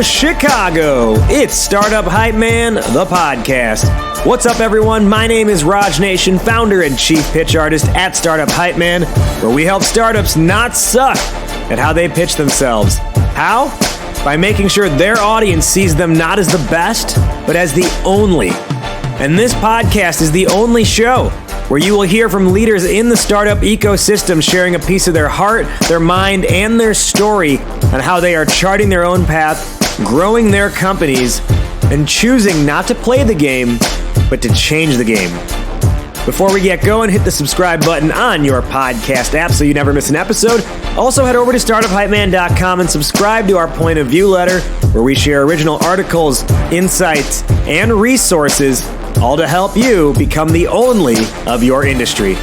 Chicago, it's Startup Hype Man, the podcast. What's up, everyone? My name is Raj Nation, founder and chief pitch artist at Startup Hype Man, where we help startups not suck at how they pitch themselves. How? By making sure their audience sees them not as the best, but as the only. And this podcast is the only show where you will hear from leaders in the startup ecosystem sharing a piece of their heart, their mind, and their story on how they are charting their own path, growing their companies, and choosing not to play the game, but to change the game. Before we get going, hit the subscribe button on your podcast app so you never miss an episode. Also, head over to startuphypeman.com and subscribe to our Point of View letter, where we share original articles, insights, and resources, all to help you become the only of your industry.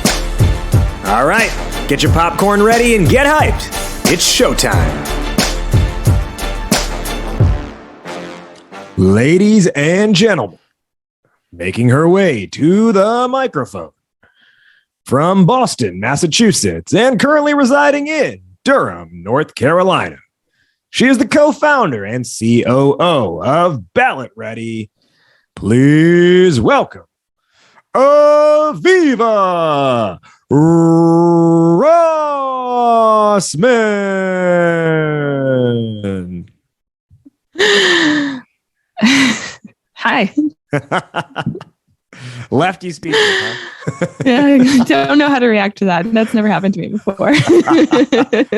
All right, get your popcorn ready and get hyped. It's showtime. Ladies and gentlemen, making her way to the microphone from Boston, Massachusetts, and currently residing in Durham, North Carolina. She is the co-founder and COO of BallotReady. Please welcome Aviva Rosman. Hi. Lefty speaking, huh? Yeah, I don't know how to react to that. That's never happened to me before.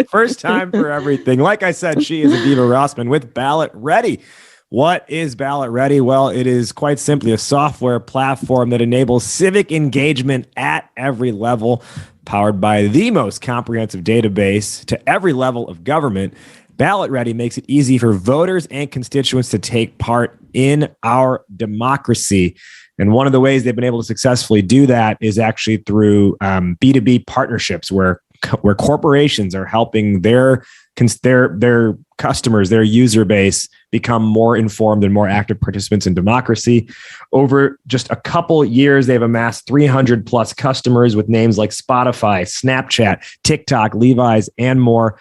First time for everything. Like I said, she is Aviva Rosman with BallotReady. What is BallotReady? Well, it is quite simply a software platform that enables civic engagement at every level, powered by the most comprehensive database to every level of government. BallotReady makes it easy for voters and constituents to take part in our democracy. And one of the ways they've been able to successfully do that is actually through B2B partnerships, where corporations are helping their customers, their user base, become more informed and more active participants in democracy. Over just a couple years, they've amassed 300 plus customers with names like Spotify, Snapchat, TikTok, Levi's, and more,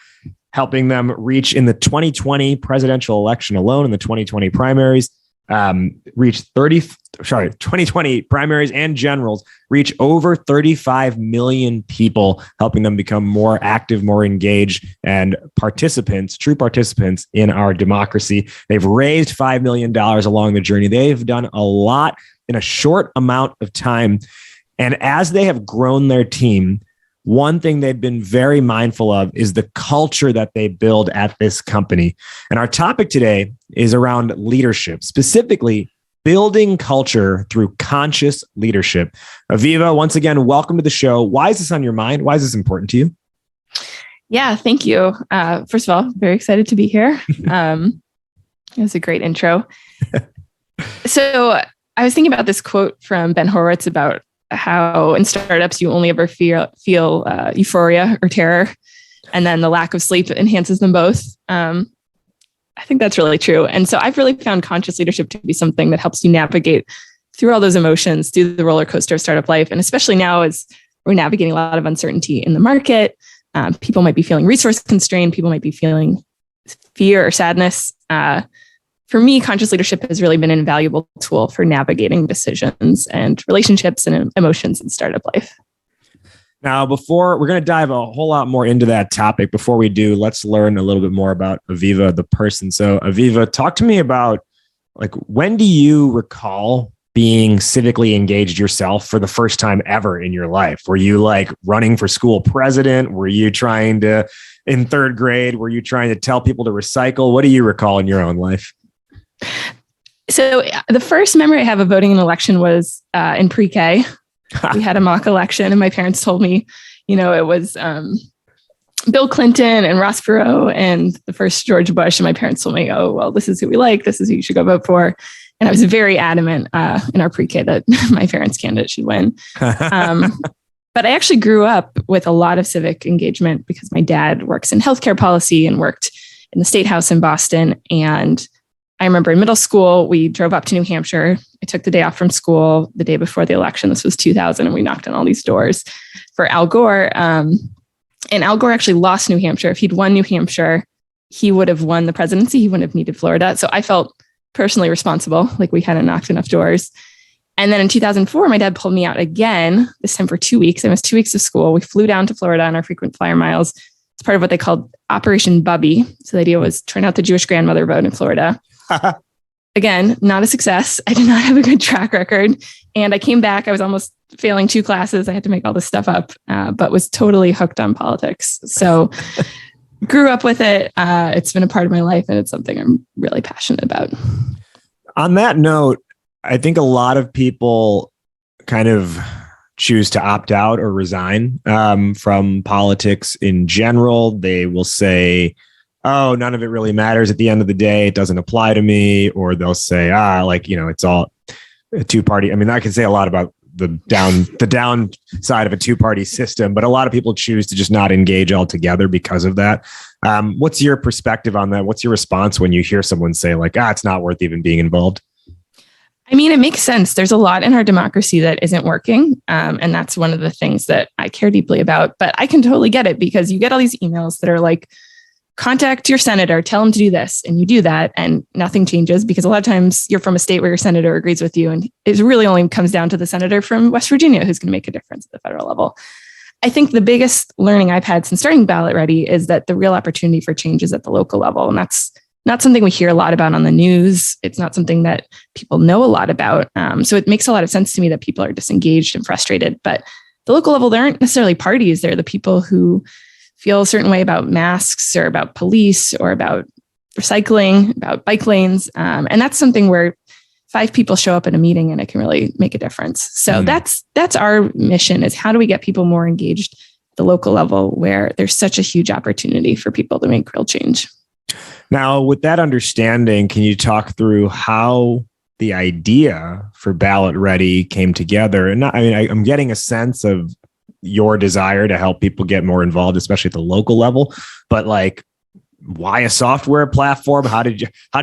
helping them reach in the 2020 presidential election alone, in the 2020 primaries, 2020 primaries and generals, reach over 35 million people, helping them become more active, more engaged, and true participants in our democracy. They've raised $5 million along the journey. They've done a lot in a short amount of time. And as they have grown their team, one thing they've been very mindful of is the culture that they build at this company. And our topic today is around leadership, specifically building culture through conscious leadership. Aviva, once again, welcome to the show. Why is this on your mind? Why is this important to you? Yeah, thank you. First of all, very excited to be here. It was a great intro. So I was thinking about this quote from Ben Horowitz about how in startups you only ever feel euphoria or terror, and then the lack of sleep enhances them both. I think that's really true. And so I've really found conscious leadership to be something that helps you navigate through all those emotions, through the roller coaster of startup life. And especially now as we're navigating a lot of uncertainty in the market, people might be feeling resource constrained, people might be feeling fear or sadness. For me, conscious leadership has really been an invaluable tool for navigating decisions and relationships and emotions in startup life. Now, we're going to dive a whole lot more into that topic. Before we do, let's learn a little bit more about Aviva, the person. So Aviva, talk to me about, when do you recall being civically engaged yourself for the first time ever in your life? Were you running for school president? Were you in third grade, were you trying to tell people to recycle? What do you recall in your own life? So the first memory I have of voting in an election was in pre-K. We had a mock election and my parents told me, it was Bill Clinton and Ross Perot and the first George Bush. And my parents told me, oh, well, this is who we like. This is who you should go vote for. And I was very adamant in our pre-K that my parents' candidate should win. But I actually grew up with a lot of civic engagement because my dad works in healthcare policy and worked in the State House in Boston. And I remember in middle school, we drove up to New Hampshire. I took the day off from school the day before the election. This was 2000, and we knocked on all these doors for Al Gore. And Al Gore actually lost New Hampshire. If he'd won New Hampshire, he would have won the presidency. He wouldn't have needed Florida. So I felt personally responsible, like we hadn't knocked enough doors. And then in 2004, my dad pulled me out again, this time for 2 weeks. I missed 2 weeks of school. We flew down to Florida on our frequent flyer miles. It's part of what they called Operation Bubby. So the idea was turn out the Jewish grandmother vote in Florida. Again, not a success. I did not have a good track record. And I came back. I was almost failing 2 classes. I had to make all this stuff up, but was totally hooked on politics. So grew up with it. It's been a part of my life, and it's something I'm really passionate about. On that note, I think a lot of people kind of choose to opt out or resign from politics in general. They will say, oh, none of it really matters at the end of the day. It doesn't apply to me. Or they'll say, it's all a two-party. I mean, I can say a lot about the downside of a two-party system, but a lot of people choose to just not engage altogether because of that. What's your perspective on that? What's your response when you hear someone say like, it's not worth even being involved? I mean, it makes sense. There's a lot in our democracy that isn't working. And that's one of the things that I care deeply about. But I can totally get it, because you get all these emails that are like, contact your senator, tell him to do this. And you do that and nothing changes, because a lot of times you're from a state where your senator agrees with you. And it really only comes down to the senator from West Virginia who's going to make a difference at the federal level. I think the biggest learning I've had since starting BallotReady is that the real opportunity for change is at the local level. And that's not something we hear a lot about on the news. It's not something that people know a lot about. So it makes a lot of sense to me that people are disengaged and frustrated. But the local level, there aren't necessarily parties. They're the people who feel a certain way about masks or about police or about recycling, about bike lanes. And that's something where 5 people show up at a meeting and it can really make a difference. So that's our mission, is how do we get people more engaged at the local level where there's such a huge opportunity for people to make real change. Now, with that understanding, can you talk through how the idea for BallotReady came together? And I'm getting a sense of your desire to help people get more involved, especially at the local level, but like, why a software platform? How do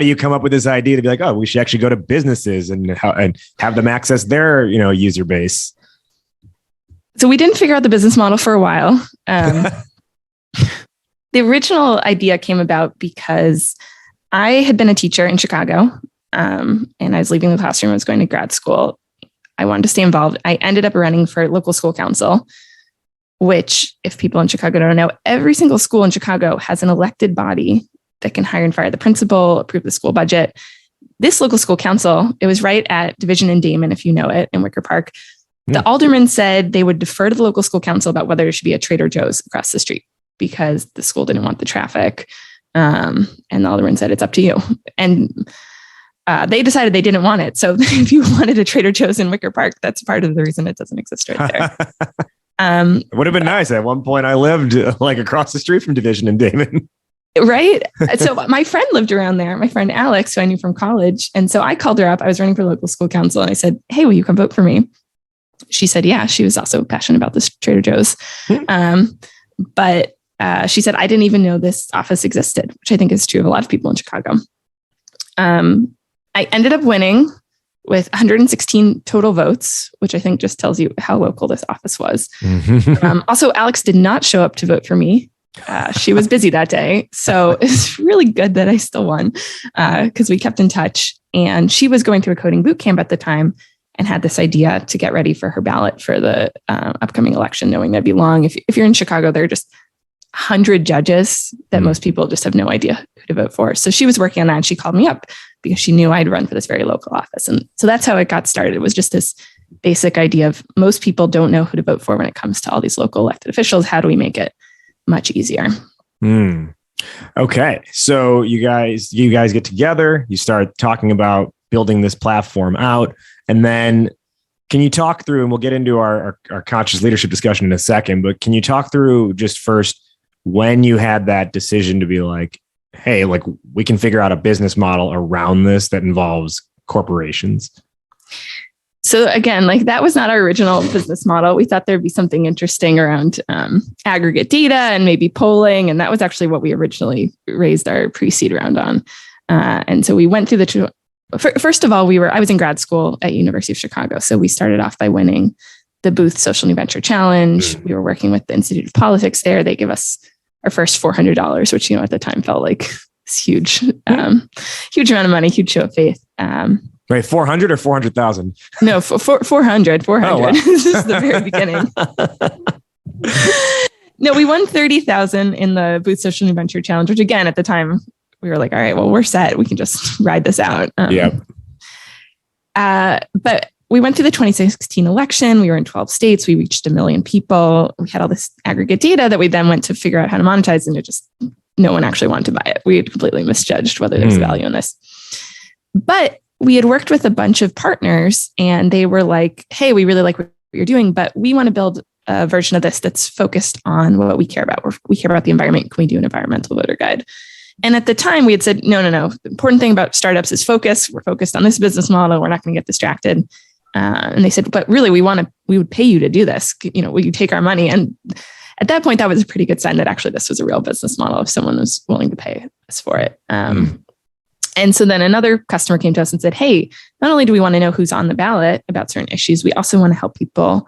you come up with this idea to be like, oh, we should actually go to businesses and have them access their, user base? So we didn't figure out the business model for a while. The original idea came about because I had been a teacher in Chicago, and I was leaving the classroom. I was going to grad school. I wanted to stay involved. I ended up running for local school council, which, if people in Chicago don't know, every single school in Chicago has an elected body that can hire and fire the principal, approve the school budget. This local school council, it was right at Division and Damon, if you know it, in Wicker Park. The aldermen said they would defer to the local school council about whether there should be a Trader Joe's across the street, because the school didn't want the traffic. And the alderman said, it's up to you. And they decided they didn't want it. So if you wanted a Trader Joe's in Wicker Park, that's part of the reason it doesn't exist right there. It would have been nice. At one point I lived like across the street from Division and Damon. Right. So my friend lived around there, my friend Alex, who I knew from college. And so I called her up. I was running for local school council and I said, hey, will you come vote for me? She said, yeah. She was also passionate about this Trader Joe's. But she said, I didn't even know this office existed, which I think is true of a lot of people in Chicago. I ended up winning with 116 total votes, which I think just tells you how local this office was. Also, Alex did not show up to vote for me. She was busy that day. So it's really good that I still won, because we kept in touch. And she was going through a coding boot camp at the time and had this idea to get ready for her ballot for the upcoming election, knowing that'd be long. If you're in Chicago, there are just 100 judges that most people just have no idea who to vote for. So she was working on that, and she called me up because she knew I'd run for this very local office. And so that's how it got started. It was just this basic idea of most people don't know who to vote for when it comes to all these local elected officials. How do we make it much easier? Okay. So you guys get together, you start talking about building this platform out. And then can you talk through, and we'll get into our conscious leadership discussion in a second, but can you talk through just first when you had that decision to be like, hey, like we can figure out a business model around this that involves corporations? So again, like that was not our original business model. We thought there'd be something interesting around aggregate data and maybe polling. And that was actually what we originally raised our pre-seed round on. And so we went through first of all, I was in grad school at University of Chicago. So we started off by winning the Booth Social New Venture Challenge. We were working with the Institute of Politics there. They give us our first $400, which, at the time felt like this huge amount of money, huge show of faith. Wait, 400 or 400,000? No, 400. Oh, wow. This is the very beginning. No, we won 30,000 in the Booth Social New Venture Challenge, which again, at the time we were like, all right, well, we're set. We can just ride this out. But we went through the 2016 election. We were in 12 states. We reached 1 million people. We had all this aggregate data that we then went to figure out how to monetize, and no one actually wanted to buy it. We had completely misjudged whether there was value in this. But we had worked with a bunch of partners and they were like, hey, we really like what you're doing, but we want to build a version of this that's focused on what we care about. We care about the environment. Can we do an environmental voter guide? And at the time we had said, no. The important thing about startups is focus. We're focused on this business model. We're not going to get distracted. And they said, but really, we would pay you to do this. Will you take our money? And at that point, that was a pretty good sign that actually this was a real business model if someone was willing to pay us for it. And so then another customer came to us and said, hey, not only do we want to know who's on the ballot about certain issues, we also want to help people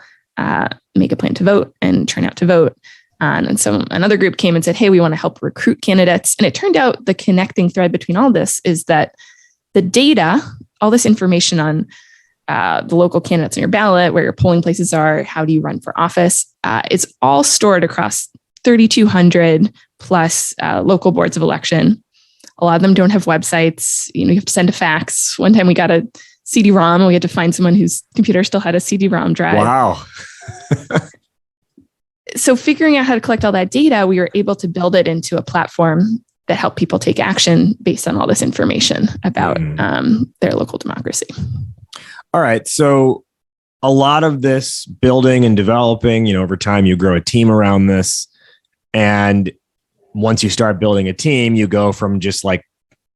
make a plan to vote and turn out to vote. And so another group came and said, hey, we want to help recruit candidates. And it turned out the connecting thread between all this is that the data, all this information on the local candidates on your ballot, where your polling places are, how do you run for office, is all stored across 3,200 plus local boards of election. A lot of them don't have websites. You have to send a fax. One time we got a CD-ROM and we had to find someone whose computer still had a CD-ROM drive. Wow. So figuring out how to collect all that data, we were able to build it into a platform that helped people take action based on all this information about their local democracy. All right. So a lot of this building and developing, over time, you grow a team around this. And once you start building a team, you go from just like,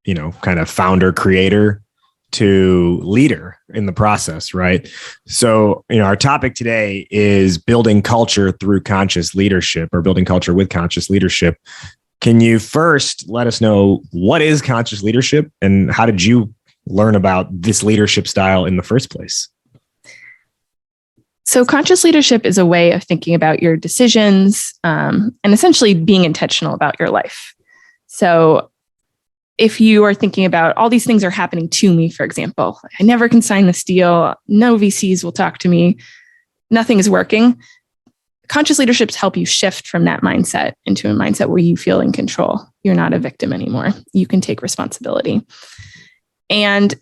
kind of founder creator to leader in the process, right? So, our topic today is building culture through conscious leadership, or building culture with conscious leadership. Can you first let us know what is conscious leadership and how did you learn about this leadership style in the first place? So conscious leadership is a way of thinking about your decisions and essentially being intentional about your life. So if you are thinking about all these things are happening to me, for example, I never can sign this deal, no VCs will talk to me, nothing is working. Conscious leaderships help you shift from that mindset into a mindset where you feel in control. You're not a victim anymore. You can take responsibility. And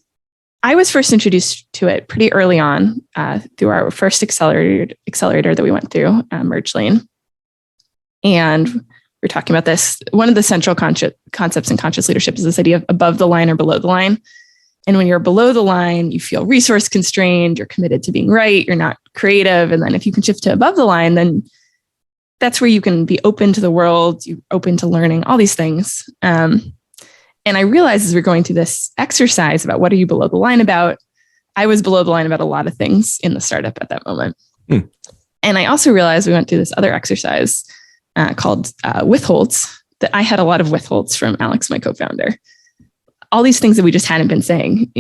I was first introduced to it pretty early on through our first accelerator that we went through, Merge Lane. And we're talking about this. One of the central concepts in conscious leadership is this idea of above the line or below the line. And when you're below the line, you feel resource constrained, you're committed to being right, you're not creative. And then if you can shift to above the line, then that's where you can be open to the world, you're open to learning, all these things. And I realized as we're going through this exercise about what are you below the line about, I was below the line about a lot of things in the startup at that moment. And I also realized we went through this other exercise called withholds, that I had a lot of withholds from Alex, my co-founder. All these things that we just hadn't been saying,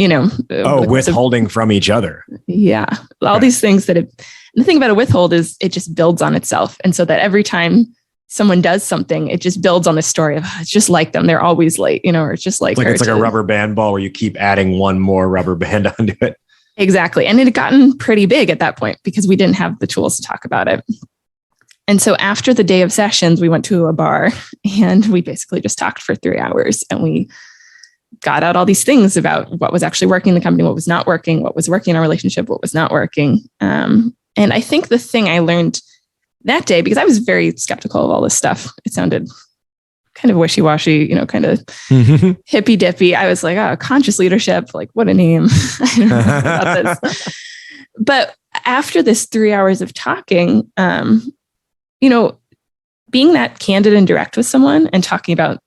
withholding from each other. Yeah. All these things the thing about a withhold is it just builds on itself. And so that every time someone does something, it just builds on this story of it's just like them. They're always late, or it's just like it's like a rubber band ball where you keep adding one more rubber band onto it. Exactly. And it had gotten pretty big at that point because we didn't have the tools to talk about it. And so after the day of sessions, we went to a bar and we basically just talked for 3 hours and we got out all these things about what was actually working in the company, what was not working, what was working in our relationship, what was not working. And I think the thing I learned that day, because I was very skeptical of all this stuff, it sounded kind of wishy-washy, kind of hippy dippy. I was like, oh, conscious leadership, like what a name. I don't know about this. But after this 3 hours of talking, being that candid and direct with someone and talking about,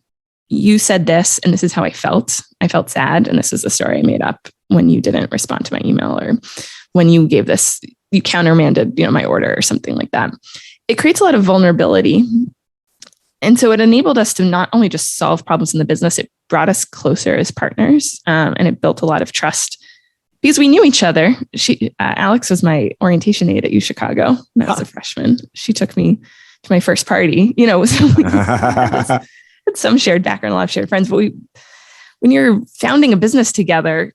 you said this, and this is how I felt. I felt sad. And this is the story I made up when you didn't respond to my email or when you gave this, you countermanded, my order or something like that. It creates a lot of vulnerability. And so it enabled us to not only just solve problems in the business, it brought us closer as partners. And it built a lot of trust because we knew each other. Alex was my orientation aide at UChicago when I was a freshman. She took me to my first party, so had some shared background, a lot of shared friends, but when you're founding a business together,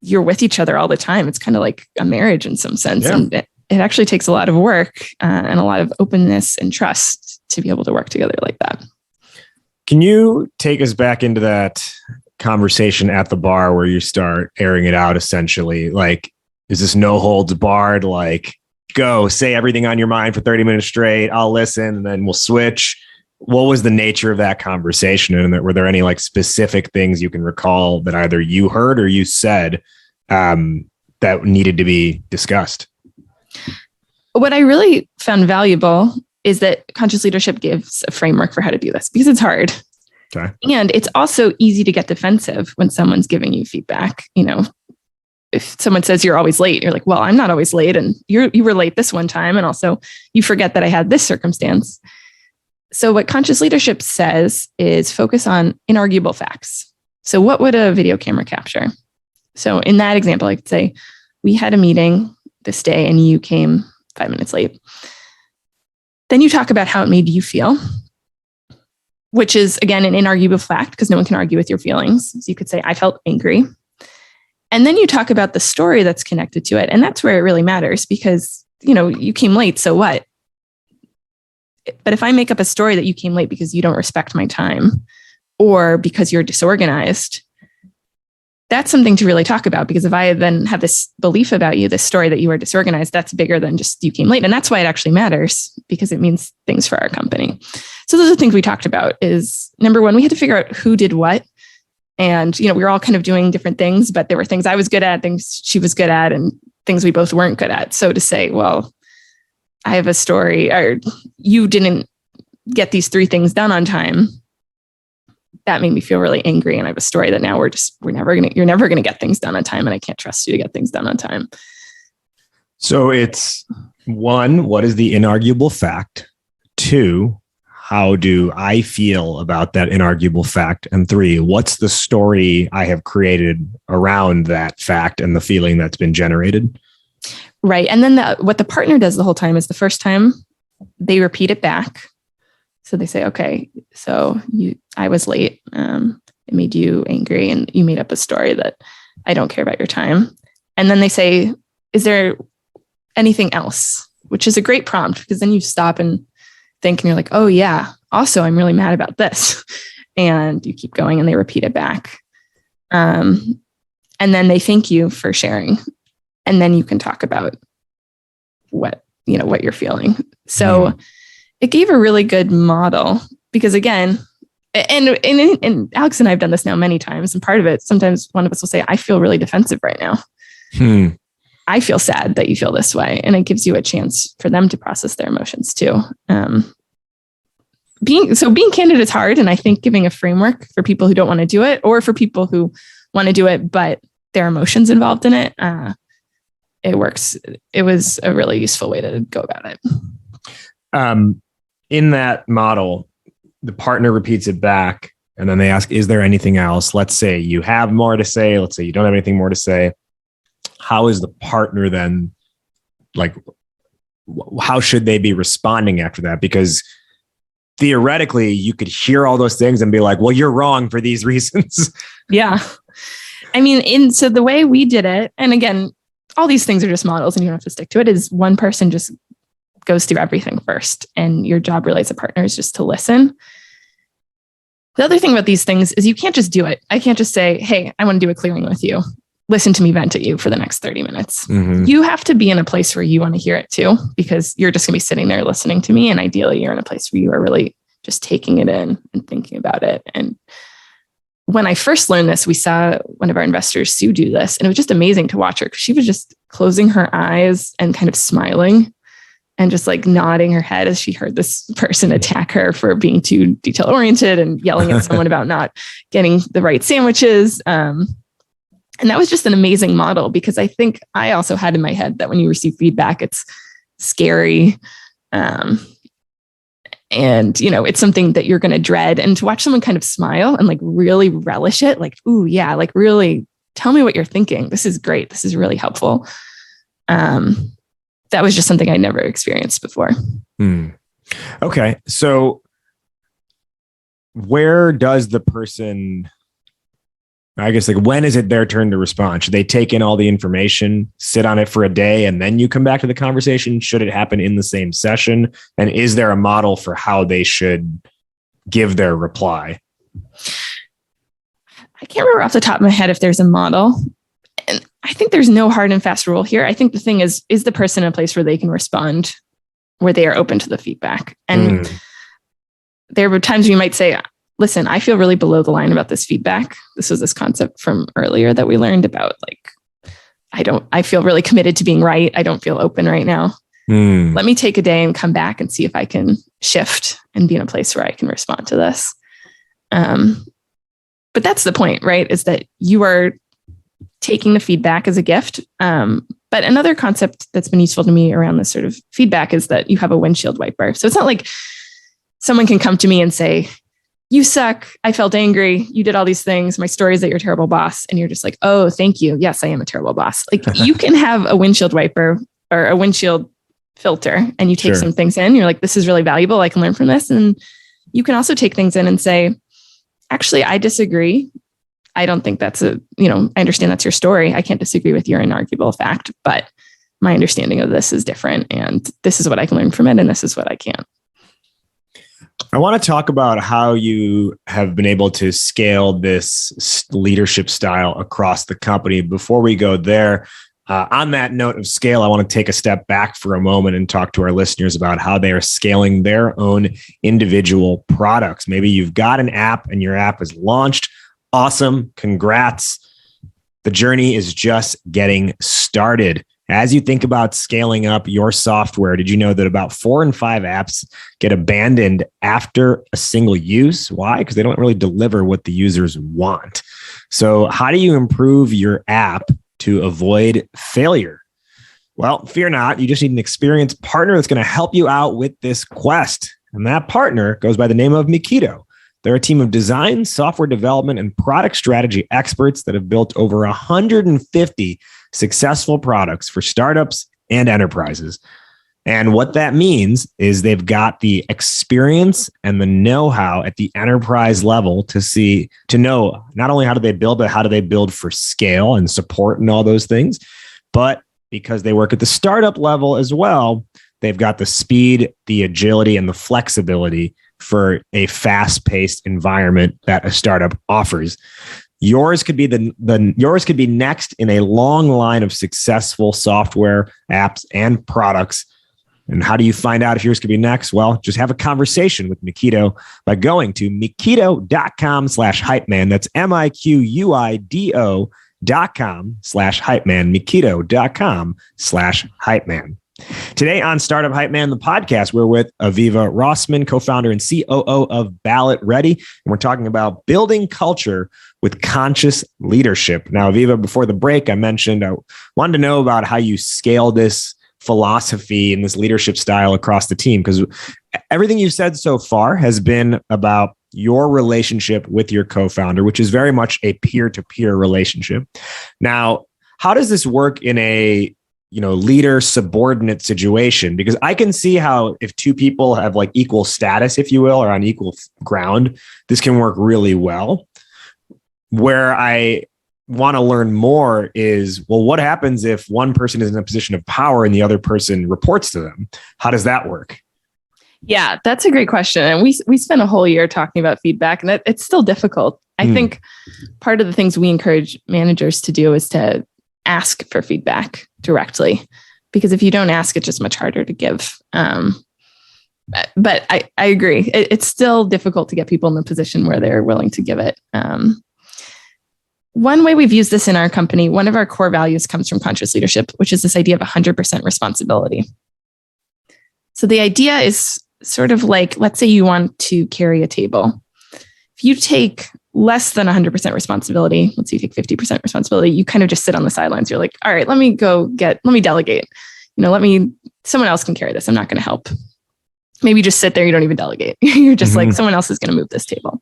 you're with each other all the time. It's kind of like a marriage in some sense. Yeah. And it actually takes a lot of work and a lot of openness and trust to be able to work together like that. Can you take us back into that conversation at the bar where you start airing it out essentially? Like, is this no holds barred? Like, go say everything on your mind for 30 minutes straight. I'll listen and then we'll switch. What was the nature of that conversation? And were there any like specific things you can recall that either you heard or you said that needed to be discussed? What I really found valuable is that conscious leadership gives a framework for how to do this because it's hard. Okay. And it's also easy to get defensive when someone's giving you feedback. If someone says you're always late, you're like, well, I'm not always late. And you were late this one time. And also you forget that I had this circumstance. So what conscious leadership says is focus on inarguable facts. So what would a video camera capture? So in that example, I could say, we had a meeting this day and you came 5 minutes late. Then you talk about how it made you feel, which is, again, an inarguable fact because no one can argue with your feelings. So you could say, I felt angry. And then you talk about the story that's connected to it. And that's where it really matters because, you came late, so what? But if I make up a story that you came late because you don't respect my time or because you're disorganized, that's something to really talk about because if I then have this belief about you, this story that you are disorganized, that's bigger than just you came late. And that's why it actually matters because it means things for our company. So those are the things we talked about is number one, we had to figure out who did what. And, we were all kind of doing different things, but there were things I was good at, things she was good at, and things we both weren't good at. So to say, well, I have a story or you didn't get these 3 things done on time. That made me feel really angry. And I have a story that now you're never going to get things done on time. And I can't trust you to get things done on time. So it's 1, what is the inarguable fact? 2, how do I feel about that inarguable fact? And 3, what's the story I have created around that fact and the feeling that's been generated? Right. And then what the partner does the whole time is the first time they repeat it back. So they say, okay, so I was late. It made you angry and you made up a story that I don't care about your time. And then they say, is there anything else? Which is a great prompt because then you stop and think and you're like, oh yeah, also I'm really mad about this. And you keep going and they repeat it back. And then they thank you for sharing. And then you can talk about what you're feeling. So it gave a really good model because again, and Alex and I have done this now many times. And part of it, sometimes one of us will say, I feel really defensive right now. I feel sad that you feel this way. And it gives you a chance for them to process their emotions too. Being candid is hard. And I think giving a framework for people who don't want to do it or for people who want to do it, but there are emotions involved in it, it works. It was a really useful way to go about it. In that model, the partner repeats it back and then they ask, is there anything else? Let's say you have more to say. Let's say you don't have anything more to say. How is the partner then, like, how should they be responding after that? Because theoretically you could hear all those things and be like, well, you're wrong for these reasons. Yeah. I mean, so the way we did it, and again, all these things are just models and you don't have to stick to it, is one person just goes through everything first. And your job really as a partner is just to listen. The other thing about these things is you can't just do it. I can't just say, hey, I want to do a clearing with you. Listen to me vent at you for the next 30 minutes. Mm-hmm. You have to be in a place where you want to hear it too, because you're just going to be sitting there listening to me. And ideally you're in a place where you are really just taking it in and thinking about it. And when I first learned this, we saw one of our investors, Sue, do this. And it was just amazing to watch her because she was just closing her eyes and kind of smiling and just like nodding her head as she heard this person attack her for being too detail oriented and yelling at someone about not getting the right sandwiches. And that was just an amazing model because I think I also had in my head that when you receive feedback, it's scary. And, it's something that you're going to dread, and to watch someone kind of smile and like really relish it, like, ooh, yeah, like really tell me what you're thinking. This is great. This is really helpful. That was just something I never experienced before. Okay. So where does the person, I guess, like, when is it their turn to respond? Should they take in all the information, sit on it for a day, and then you come back to the conversation? Should it happen in the same session? And is there a model for how they should give their reply? I can't remember off the top of my head if there's a model. And I think there's no hard and fast rule here. I think the thing is the person in a place where they can respond, where they are open to the feedback? And there were times you might say, listen, I feel really below the line about this feedback. This was this concept from earlier that we learned about, like, I feel really committed to being right. I don't feel open right now. Let me take a day and come back and see if I can shift and be in a place where I can respond to this. But that's the point, right? Is that you are taking the feedback as a gift. But another concept that's been useful to me around this sort of feedback is that you have a windshield wiper. So it's not like someone can come to me and say, you suck. I felt angry. You did all these things. My story is that you're a terrible boss. And you're just like, oh, thank you. Yes, I am a terrible boss. Like, you can have a windshield wiper or a windshield filter, and you take some things in. You're like, this is really valuable. I can learn from this. And you can also take things in and say, actually, I disagree. I don't think that's I understand that's your story. I can't disagree with your inarguable fact, but my understanding of this is different. And this is what I can learn from it. And this is what I can't. I want to talk about how you have been able to scale this leadership style across the company. Before we go there, on that note of scale, I want to take a step back for a moment and talk to our listeners about how they are scaling their own individual products. Maybe you've got an app and your app is launched. Awesome. Congrats. The journey is just getting started. As you think about scaling up your software, did you know that about 4 in 5 apps get abandoned after a single use? Why? Because they don't really deliver what the users want. So how do you improve your app to avoid failure? Well, fear not. You just need an experienced partner that's going to help you out with this quest. And that partner goes by the name of Mikito. They're a team of design, software development, and product strategy experts that have built over 150 successful products for startups and enterprises. And what that means is they've got the experience and the know-how at the enterprise level to know not only how do they build, but how do they build for scale and support and all those things. But because they work at the startup level as well, they've got the speed, the agility, and the flexibility for a fast-paced environment that a startup offers. Yours could be yours could be next in a long line of successful software, apps, and products. And how do you find out if yours could be next? Well, just have a conversation with Mikito by going to mikito.com/hypeman. That's MIQUIDO.com/hypeman, mikito.com/hypeman. Today on Startup Hype Man, the podcast, we're with Aviva Rosman, co-founder and COO of BallotReady. And we're talking about building culture with conscious leadership. Now, Aviva, before the break, I mentioned I wanted to know about how you scale this philosophy and this leadership style across the team, because everything you've said so far has been about your relationship with your co-founder, which is very much a peer-to-peer relationship. Now, how does this work in a leader subordinate situation? Because I can see how if two people have like equal status, if you will, or on equal ground, this can work really well. Where I want to learn more is, well, what happens if one person is in a position of power and the other person reports to them? How does that work? Yeah, that's a great question. And we spent a whole year talking about feedback, and it's still difficult. I think part of the things we encourage managers to do is to ask for feedback directly, because if you don't ask, it's just much harder to give. But I agree. It's still difficult to get people in the position where they're willing to give it. One way we've used this in our company, one of our core values comes from conscious leadership, which is this idea of 100% responsibility. So the idea is sort of like, let's say you want to carry a table. If you take less than 100% responsibility, let's say you take 50% responsibility, you kind of just sit on the sidelines. You're like, all right, let me delegate. Someone else can carry this. I'm not going to help. Maybe just sit there. You don't even delegate. You're just like, someone else is going to move this table.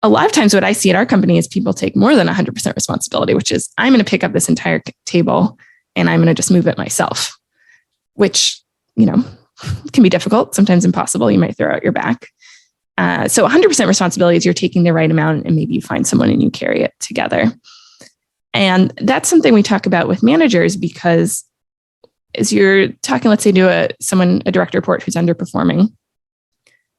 A lot of times what I see at our company is people take more than 100% responsibility, which is I'm going to pick up this entire table and I'm going to just move it myself, which, It can be difficult, sometimes impossible. You might throw out your back. So 100% responsibility is you're taking the right amount and maybe you find someone and you carry it together. And that's something we talk about with managers, because as you're talking, let's say to a direct report who's underperforming,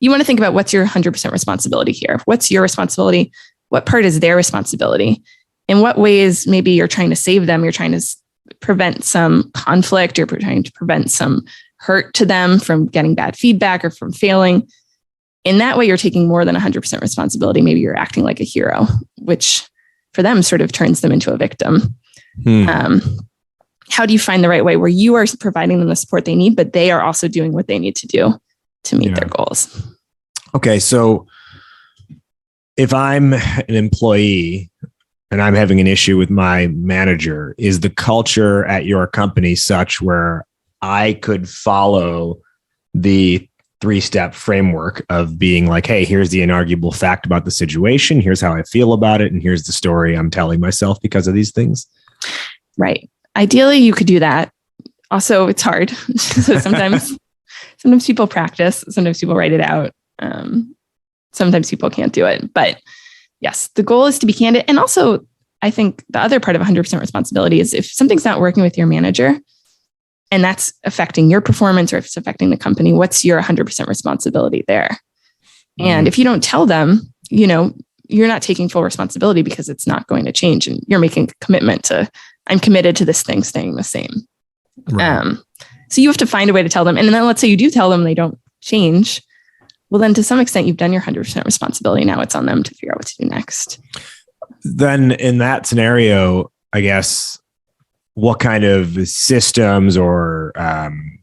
you want to think about what's your 100% responsibility here. What's your responsibility? What part is their responsibility? In what ways maybe you're trying to save them? You're trying to prevent some conflict. You're trying to prevent some hurt to them from getting bad feedback or from failing. In that way, you're taking more than 100% responsibility. Maybe you're acting like a hero, which for them sort of turns them into a victim. How do you find the right way where you are providing them the support they need, but they are also doing what they need to do to meet their goals? Okay. So if I'm an employee and I'm having an issue with my manager, is the culture at your company such where I could follow the 3-step framework of being like, hey, here's the inarguable fact about the situation. Here's how I feel about it. And here's the story I'm telling myself because of these things? Right. Ideally, you could do that. Also, it's hard. So sometimes people practice, sometimes people write it out. Sometimes people can't do it. But yes, the goal is to be candid. And also, I think the other part of 100% responsibility is if something's not working with your manager and that's affecting your performance or if it's affecting the company, what's your 100% responsibility there? And if you don't tell them, you're not taking full responsibility because it's not going to change. And you're making a commitment to, I'm committed to this thing staying the same. Right. So you have to find a way to tell them. And then let's say you do tell them they don't change. Well, then to some extent, you've done your 100% responsibility. Now it's on them to figure out what to do next. Then in that scenario, I guess, what kind of systems or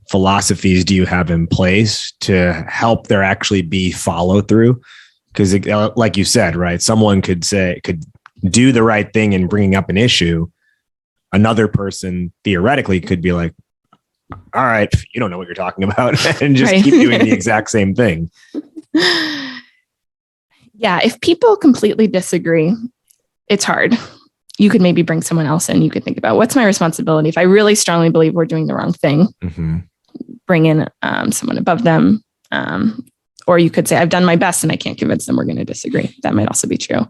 philosophies do you have in place to help there actually be follow through? Because like you said, right, someone could do the right thing in bringing up an issue. Another person theoretically could be like, all right, you don't know what you're talking about, and just keep doing the exact same thing. Yeah. If people completely disagree, it's hard. You could maybe bring someone else in. You could think about what's my responsibility. If I really strongly believe we're doing the wrong thing, bring in someone above them. Or you could say, I've done my best and I can't convince them we're going to disagree. That might also be true.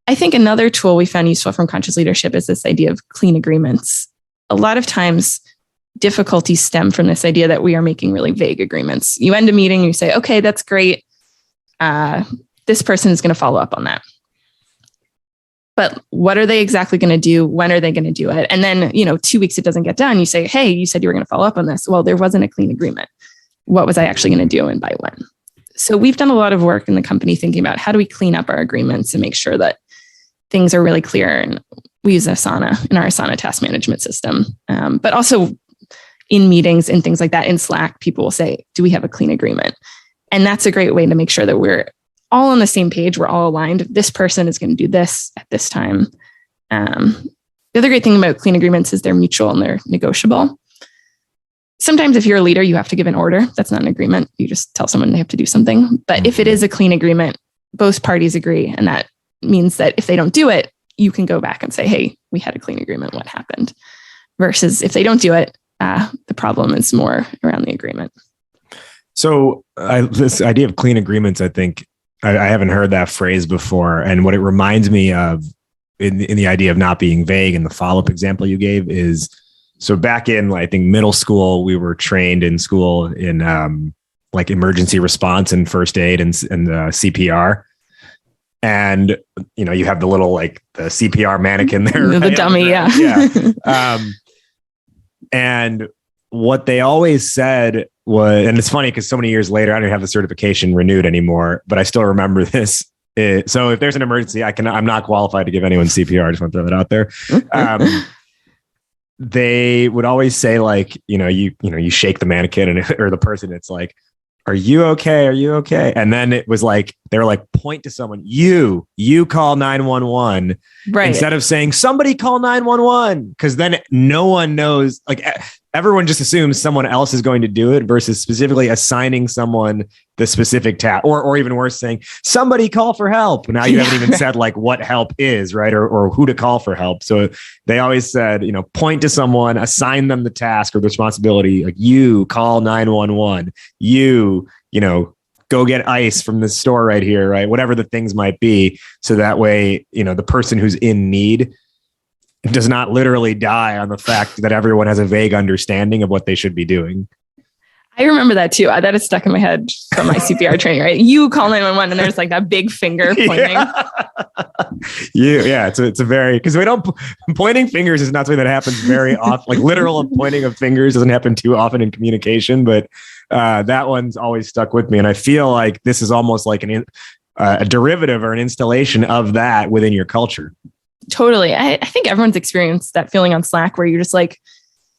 I think another tool we found useful from conscious leadership is this idea of clean agreements. A lot of times difficulties stem from this idea that we are making really vague agreements. You end a meeting, you say, okay, that's great. This person is going to follow up on that. But what are they exactly going to do? When are they going to do it? And then, 2 weeks it doesn't get done. You say, hey, you said you were going to follow up on this. Well, there wasn't a clean agreement. What was I actually going to do and by when? So we've done a lot of work in the company thinking about how do we clean up our agreements and make sure that things are really clear. And we use Asana in our Asana task management system. But also in meetings and things like that in Slack, people will say, do we have a clean agreement? And that's a great way to make sure that we're all on the same page. We're all aligned. This person is going to do this at this time. The other great thing about clean agreements is they're mutual and they're negotiable. Sometimes if you're a leader, you have to give an order. That's not an agreement. You just tell someone they have to do something. But if it is a clean agreement, both parties agree. And that means that if they don't do it, you can go back and say, hey, we had a clean agreement. What happened? Versus if they don't do it, the problem is more around the agreement. So this idea of clean agreements, I think I haven't heard that phrase before. And what it reminds me of in the idea of not being vague and the follow-up example you gave is, so back in, I think, middle school, we were trained in school in like emergency response and first aid and CPR. And, you have the little, the CPR mannequin there. The dummy. Yeah. And what they always said was, and it's funny because so many years later, I don't have the certification renewed anymore, but I still remember this. So if there's an emergency, I'm not qualified to give anyone CPR. I just want to throw that out there. They would always say you shake the mannequin or the person. It's like, are you okay? Are you okay? And then it was like, they were like, point to someone, you call 911 instead of saying somebody call 911. Cause then no one knows, everyone just assumes someone else is going to do it versus specifically assigning someone the specific task, or even worse, saying somebody call for help. Now you haven't even said like what help is, right? Or who to call for help. So they always said, point to someone, assign them the task or the responsibility. Like you call 911, go get ice from the store right here, right? Whatever the things might be. So that way, the person who's in need does not literally die on the fact that everyone has a vague understanding of what they should be doing. I remember that too. That is stuck in my head from my CPR training, right? You call 911 and there's like that big finger pointing. It's a very, because pointing fingers is not something that happens very often. Like literal pointing of fingers doesn't happen too often in communication, but that one's always stuck with me. And I feel like this is almost like a derivative or an installation of that within your culture. Totally. I think everyone's experienced that feeling on Slack where you're just like,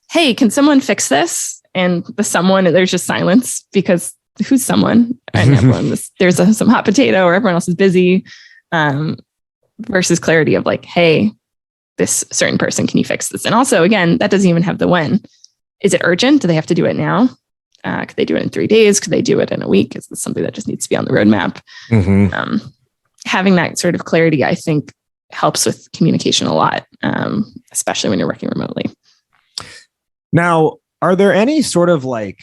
hey, can someone fix this? And there's just silence because who's someone? And there's some hot potato or everyone else is busy, versus clarity of like, hey, this certain person, can you fix this? And also, again, that doesn't even have the when. Is it urgent? Do they have to do it now? Could they do it in 3 days? Could they do it in a week? Is this something that just needs to be on the roadmap? Having that sort of clarity, I think, helps with communication a lot, especially when you're working remotely. Now, are there any sort of let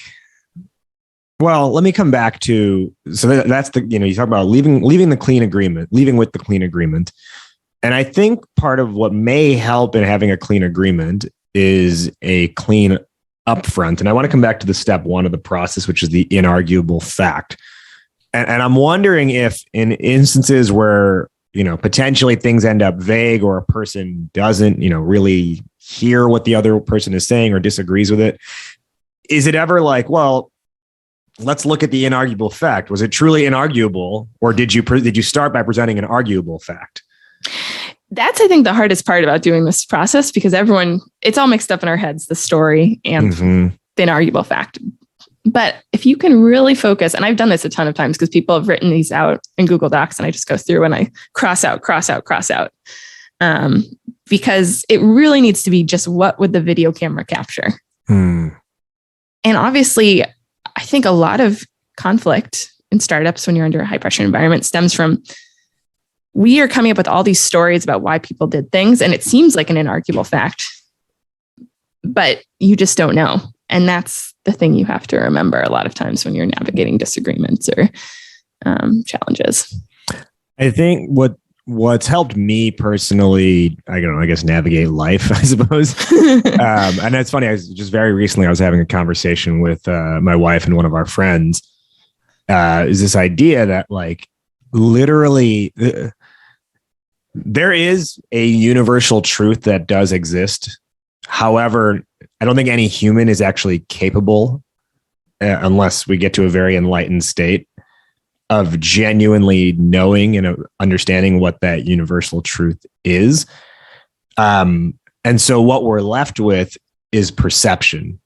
me come back to, so that's you talk about leaving with the clean agreement. And I think part of what may help in having a clean agreement is a clean upfront. And I want to come back to the step one of the process, which is the inarguable fact. And I'm wondering if in instances where potentially things end up vague or a person doesn't, really hear what the other person is saying or disagrees with it. Is it ever like, well, let's look at the inarguable fact. Was it truly inarguable, or did you start by presenting an arguable fact? That's, I think, the hardest part about doing this process, because it's all mixed up in our heads, the story and the inarguable fact. But if you can really focus, and I've done this a ton of times because people have written these out in Google Docs and I just go through and I cross out. Because it really needs to be just what would the video camera capture? And obviously, I think a lot of conflict in startups when you're under a high pressure environment stems from, we are coming up with all these stories about why people did things. And it seems like an inarguable fact, but you just don't know. And that's the thing you have to remember a lot of times when you're navigating disagreements or challenges. I think what's helped me personally, I guess navigate life, I suppose. And it's funny, very recently I was having a conversation with my wife and one of our friends. Is this idea that like literally there is a universal truth that does exist. However, I don't think any human is actually capable, unless we get to a very enlightened state, of genuinely knowing and understanding what that universal truth is. And so what we're left with is perception,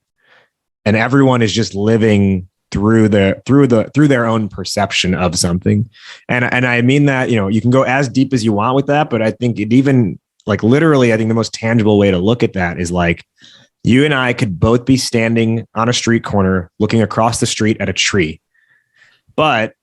and everyone is just living through their own perception of something. And I mean that, you can go as deep as you want with that, but I think it even like literally, I think the most tangible way to look at that is like you and I could both be standing on a street corner looking across the street at a tree, but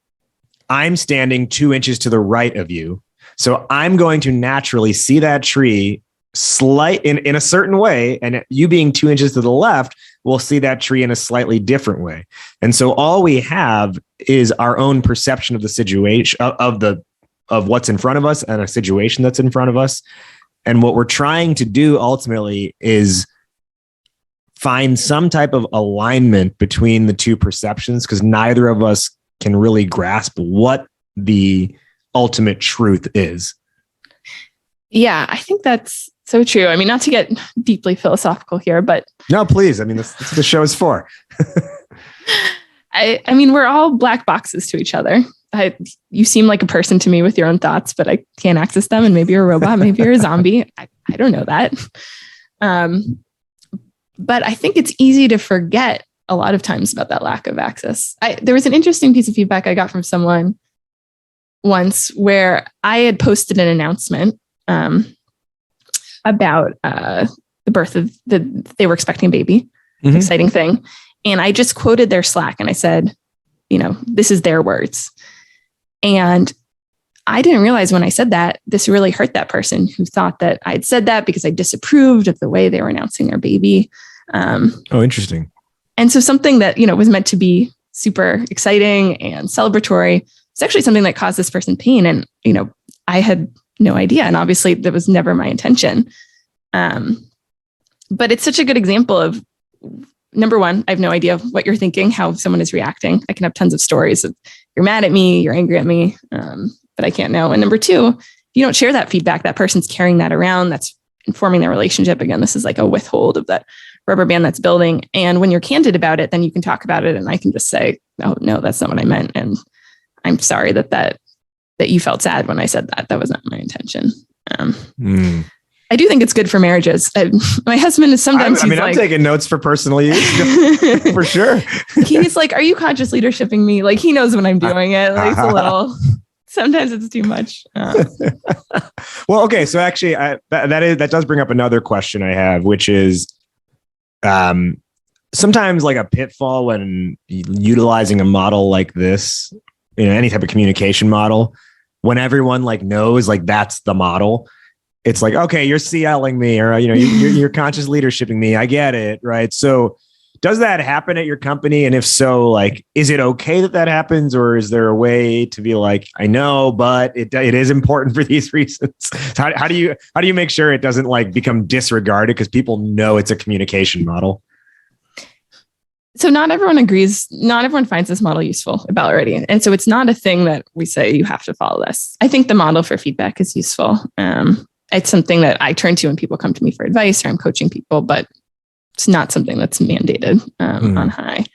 I'm standing 2 inches to the right of you. So I'm going to naturally see that tree in a certain way. And you being 2 inches to the left will see that tree in a slightly different way. And so all we have is our own perception of the situation of what's in front of us and a situation that's in front of us. And what we're trying to do ultimately is find some type of alignment between the two perceptions, because neither of us can really grasp what the ultimate truth is. Yeah, I think that's so true. I mean, not to get deeply philosophical here, but no, please. I mean, that's what the show is for. I mean, we're all black boxes to each other. You seem like a person to me with your own thoughts, but I can't access them. And maybe you're a robot, maybe you're a zombie. I don't know that. But I think it's easy to forget a lot of times about that lack of access. There was an interesting piece of feedback I got from someone once where I had posted an announcement about the birth of they were expecting a baby. exciting thing. And I just quoted their Slack and I said, this is their words. And I didn't realize when I said that, this really hurt that person who thought that I'd said that because I disapproved of the way they were announcing their baby. Interesting. And so something that, was meant to be super exciting and celebratory, it's actually something that caused this person pain. And, I had no idea. And obviously that was never my intention. But it's such a good example of, number one, I have no idea what you're thinking, how someone is reacting. I can have tons of stories of you're mad at me, you're angry at me, but I can't know. And number two, if you don't share that feedback, that person's carrying that around, that's informing their relationship. Again, this is like a withhold of that rubber band that's building. And when you're candid about it, then you can talk about it. And I can just say, oh, no, that's not what I meant. And I'm sorry that you felt sad when I said that. That was not my intention. I do think it's good for marriages. My husband is sometimes I'm taking notes for personal use for sure. He's like, are you conscious leadershiping me? Like he knows when I'm doing it. Like it's a little, sometimes it's too much. Well, okay. So actually that does bring up another question I have, which is sometimes like a pitfall when utilizing a model like this, any type of communication model, when everyone like knows like that's the model. It's like, okay, you're CLing me or, you're conscious leadershiping me. I get it. Right. So does that happen at your company? And if so, like, is it okay that happens? Or is there a way to be like, I know, but it is important for these reasons. How do you make sure it doesn't like become disregarded because people know it's a communication model? So not everyone agrees. Not everyone finds this model useful at BallotReady. And so it's not a thing that we say you have to follow this. I think the model for feedback is useful. It's something that I turn to when people come to me for advice or I'm coaching people, but it's not something that's mandated on high.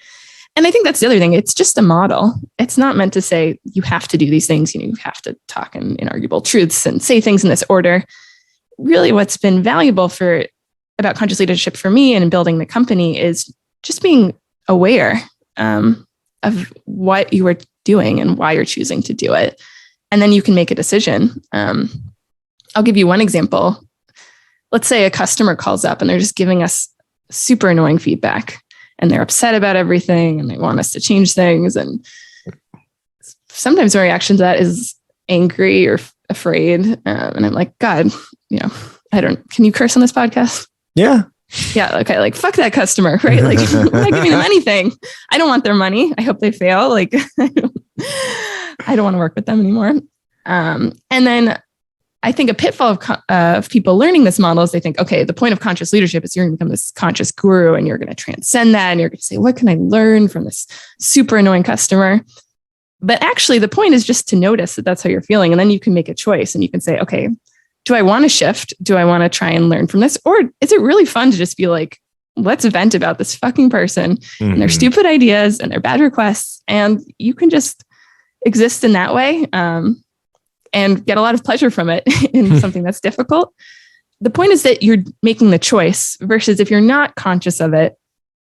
And I think that's the other thing. It's just a model. It's not meant to say you have to do these things. You have to talk in inarguable truths and say things in this order. Really, what's been valuable about conscious leadership for me and in building the company is just being aware of what you are doing and why you're choosing to do it. And then you can make a decision. I'll give you one example. Let's say a customer calls up and they're just giving us super annoying feedback and they're upset about everything and they want us to change things. And sometimes my reaction to that is angry or afraid. And I'm like, God, can you curse on this podcast? Yeah. Yeah. Okay. Like, fuck that customer, right? Like, I'm not giving them anything. I don't want their money. I hope they fail. Like, I don't want to work with them anymore. And then I think a pitfall of people learning this model is they think, okay, the point of conscious leadership is you're going to become this conscious guru and you're going to transcend that. And you're going to say, what can I learn from this super annoying customer? But actually the point is just to notice that that's how you're feeling. And then you can make a choice and you can say, okay, do I want to shift? Do I want to try and learn from this? Or is it really fun to just be like, let's vent about this fucking person and their stupid ideas and their bad requests. And you can just exist in that way. And get a lot of pleasure from it in something that's difficult. The point is that you're making the choice versus if you're not conscious of it,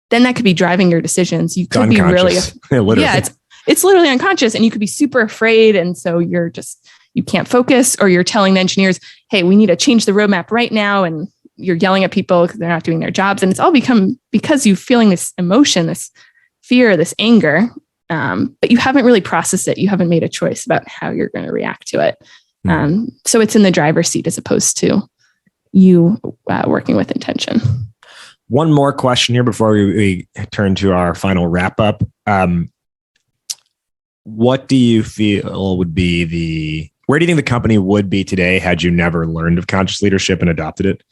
then that could be driving your decisions. You could be really, it's literally unconscious and you could be super afraid. And so you can't focus or you're telling the engineers, hey, we need to change the roadmap right now. And you're yelling at people because they're not doing their jobs. And it's all become because you're feeling this emotion, this fear, this anger. But you haven't really processed it. You haven't made a choice about how you're going to react to it. So it's in the driver's seat as opposed to you working with intention. One more question here before we turn to our final wrap up. What do you feel would be where do you think the company would be today had you never learned of conscious leadership and adopted it?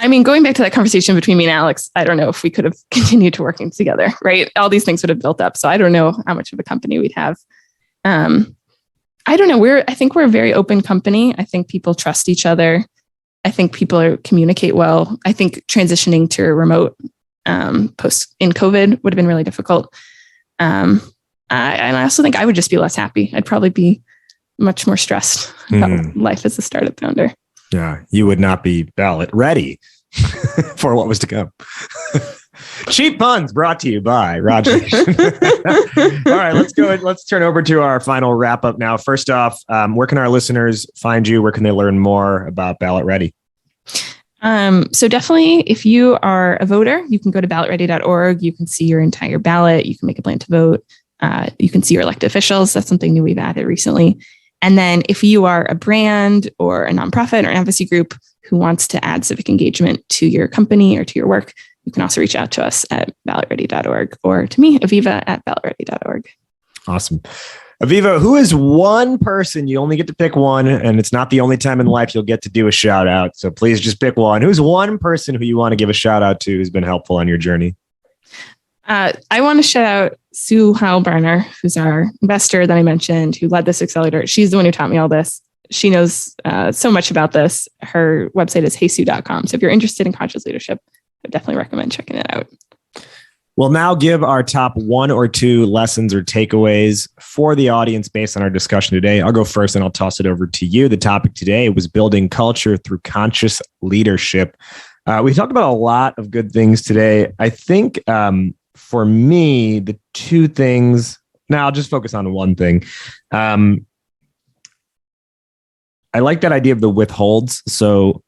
I mean, going back to that conversation between me and Alex, I don't know if we could have continued to working together, right? All these things would have built up. So I don't know how much of a company we'd have. I don't know. I think we're a very open company. I think people trust each other. I think people communicate well. I think transitioning to remote post in COVID would have been really difficult. And I also think I would just be less happy. I'd probably be much more stressed about life as a startup founder. Yeah, you would not be ballot ready for what was to come. Cheap puns brought to you by Roger. All right, let's go. Let's turn over to our final wrap up now. First off, where can our listeners find you? Where can they learn more about BallotReady? So definitely, if you are a voter, you can go to ballotready.org. You can see your entire ballot. You can make a plan to vote. You can see your elected officials. That's something new we've added recently. And then if you are a brand or a nonprofit or an advocacy group who wants to add civic engagement to your company or to your work, you can also reach out to us at ballotready.org or to me, Aviva at ballotready.org. Awesome. Aviva, who is one person, you only get to pick one, and it's not the only time in life you'll get to do a shout out. So please just pick one. Who's one person who you want to give a shout out to who's been helpful on your journey? I want to shout out Sue Heilbrenner, who's our investor that I mentioned, who led this accelerator. She's the one who taught me all this. She knows so much about this. Her website is heysue.com. So if you're interested in conscious leadership, I definitely recommend checking it out. We'll now give our top 1 or 2 lessons or takeaways for the audience based on our discussion today. I'll go first and I'll toss it over to you. The topic today was building culture through conscious leadership. We talked about a lot of good things today. I think for me, the 2 things, now I'll just focus on one thing. I like that idea of the withholds. So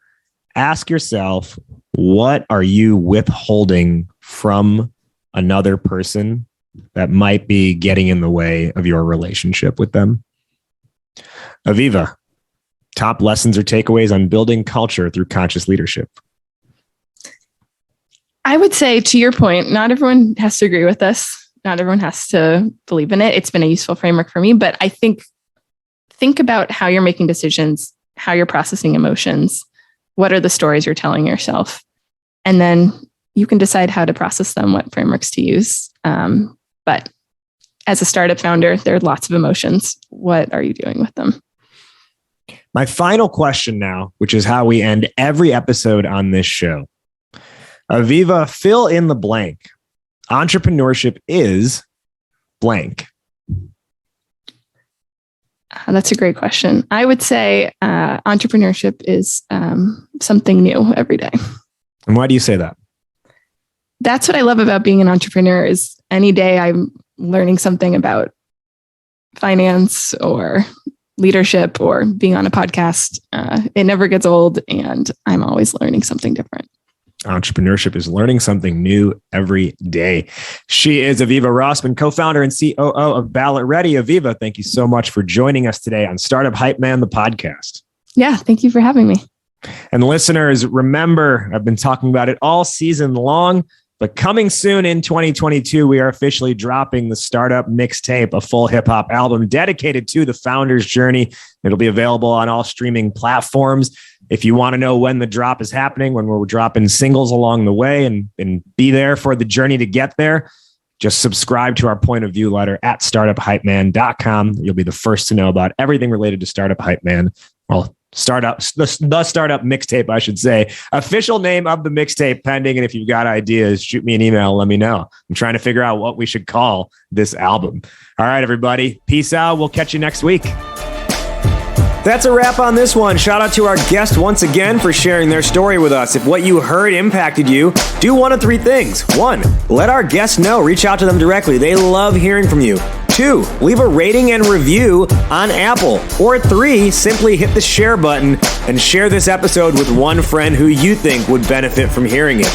ask yourself, what are you withholding from another person that might be getting in the way of your relationship with them? Aviva, top lessons or takeaways on building culture through conscious leadership. I would say, to your point, not everyone has to agree with this. Not everyone has to believe in it. It's been a useful framework for me, but I think about how you're making decisions, how you're processing emotions, what are the stories you're telling yourself, and then you can decide how to process them, what frameworks to use. But as a startup founder, there are lots of emotions. What are you doing with them? My final question now, which is how we end every episode on this show. Aviva, fill in the blank. Entrepreneurship is blank. That's a great question. I would say entrepreneurship is something new every day. And why do you say that? That's what I love about being an entrepreneur is any day I'm learning something about finance or leadership or being on a podcast. It never gets old and I'm always learning something different. Entrepreneurship is learning something new every day. She is Aviva Rosman, co-founder and COO of BallotReady. Aviva, thank you so much for joining us today on Startup Hype Man, the podcast. Yeah, thank you for having me. And listeners, remember, I've been talking about it all season long, but coming soon in 2022, we are officially dropping the Startup Mixtape, a full hip hop album dedicated to the founder's journey. It'll be available on all streaming platforms. If you want to know when the drop is happening, when we're dropping singles along the way and be there for the journey to get there, just subscribe to our point of view letter at startuphypeman.com. You'll be the first to know about everything related to Startup Hype Man. Well, the Startup Mixtape, I should say. Official name of the mixtape pending. And if you've got ideas, shoot me an email. Let me know. I'm trying to figure out what we should call this album. All right, everybody. Peace out. We'll catch you next week. That's a wrap on this one. Shout out to our guest once again for sharing their story with us. If what you heard impacted you, do one of 3 things. 1, let our guests know. Reach out to them directly. They love hearing from you. 2, leave a rating and review on Apple. Or 3, simply hit the share button and share this episode with one friend who you think would benefit from hearing it.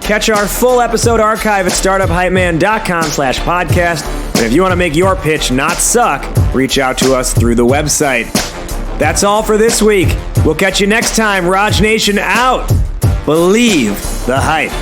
Catch our full episode archive at startuphypeman.com/podcast. And if you want to make your pitch not suck, reach out to us through the website. That's all for this week. We'll catch you next time. Raj Nation out. Believe the hype.